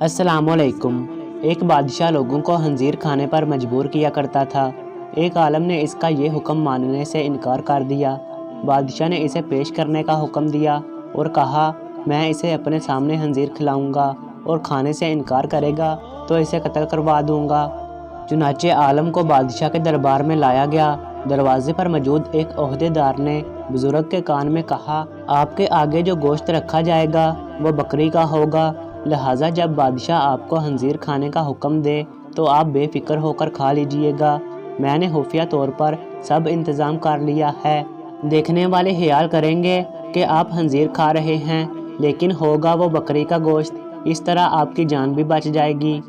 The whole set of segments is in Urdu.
السلام علیکم۔ ایک بادشاہ لوگوں کو خنزیر کھانے پر مجبور کیا کرتا تھا۔ ایک عالم نے اس کا یہ حکم ماننے سے انکار کر دیا۔ بادشاہ نے اسے پیش کرنے کا حکم دیا اور کہا میں اسے اپنے سامنے خنزیر کھلاؤں گا اور کھانے سے انکار کرے گا تو اسے قتل کروا دوں گا۔ چنانچہ عالم کو بادشاہ کے دربار میں لایا گیا۔ دروازے پر موجود ایک عہدیدار نے بزرگ کے کان میں کہا آپ کے آگے جو گوشت رکھا جائے گا وہ بکری کا ہوگا، لہٰذا جب بادشاہ آپ کو خنزیر کھانے کا حکم دے تو آپ بے فکر ہو کر کھا لیجئے گا۔ میں نے خفیہ طور پر سب انتظام کر لیا ہے۔ دیکھنے والے خیال کریں گے کہ آپ خنزیر کھا رہے ہیں لیکن ہوگا وہ بکری کا گوشت، اس طرح آپ کی جان بھی بچ جائے گی۔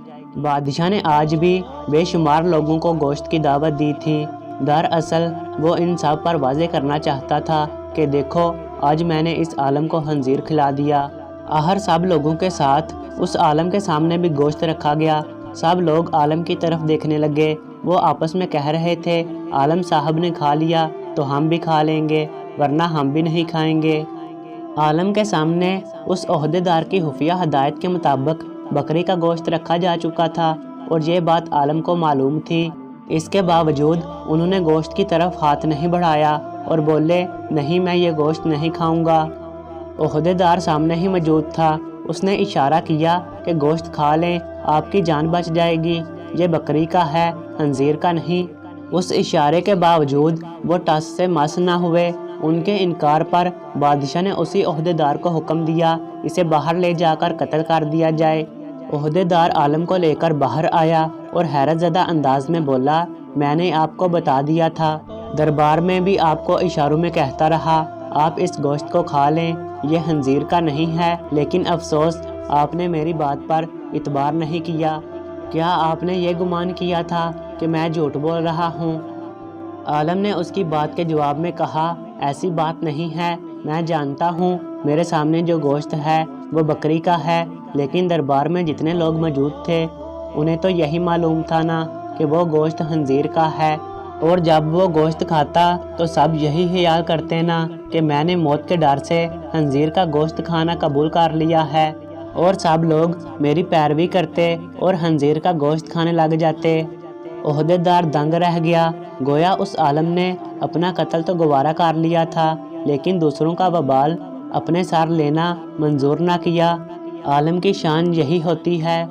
بادشاہ نے آج بھی بے شمار لوگوں کو گوشت کی دعوت دی تھی۔ دراصل وہ ان سب پر واضح کرنا چاہتا تھا کہ دیکھو آج میں نے اس عالم کو خنزیر کھلا دیا۔ آخر سب لوگوں کے ساتھ اس عالم کے سامنے بھی گوشت رکھا گیا۔ سب لوگ عالم کی طرف دیکھنے لگے۔ وہ آپس میں کہہ رہے تھے عالم صاحب نے کھا لیا تو ہم بھی کھا لیں گے، ورنہ ہم بھی نہیں کھائیں گے۔ عالم کے سامنے اس عہدیدار کی خفیہ ہدایت کے مطابق بکری کا گوشت رکھا جا چکا تھا اور یہ بات عالم کو معلوم تھی۔ اس کے باوجود انہوں نے گوشت کی طرف ہاتھ نہیں بڑھایا اور بولے نہیں میں یہ گوشت نہیں کھاؤں گا۔ عہدیدار سامنے ہی موجود تھا۔ اس نے اشارہ کیا کہ گوشت کھا لیں، آپ کی جان بچ جائے گی، یہ بکری کا ہے خنزیر کا نہیں۔ اس اشارے کے باوجود وہ ٹس سے مس نہ ہوئے۔ ان کے انکار پر بادشاہ نے اسی عہدیدار کو حکم دیا اسے باہر لے جا کر قتل کر دیا جائے۔ عہدیدار عالم کو لے کر باہر آیا اور حیرت زدہ انداز میں بولا میں نے آپ کو بتا دیا تھا، دربار میں بھی آپ کو اشاروں میں کہتا رہا آپ اس گوشت کو کھا لیں، یہ خنزیر کا نہیں ہے، لیکن افسوس آپ نے میری بات پر اعتبار نہیں کیا۔ کیا آپ نے یہ گمان کیا تھا کہ میں جھوٹ بول رہا ہوں؟ عالم نے اس کی بات کے جواب میں کہا ایسی بات نہیں ہے، میں جانتا ہوں میرے سامنے جو گوشت ہے وہ بکری کا ہے، لیکن دربار میں جتنے لوگ موجود تھے انہیں تو یہی معلوم تھا نا کہ وہ گوشت خنزیر کا ہے، اور جب وہ گوشت کھاتا تو سب یہی خیال کرتے نا کہ میں نے موت کے ڈر سے خنزیر کا گوشت کھانا قبول کر لیا ہے، اور سب لوگ میری پیروی کرتے اور خنزیر کا گوشت کھانے لگ جاتے۔ عہدیدار دنگ رہ گیا۔ گویا اس عالم نے اپنا قتل تو گوارا کر لیا تھا لیکن دوسروں کا وبال اپنے سر لینا منظور نہ کیا۔ عالم کی شان یہی ہوتی ہے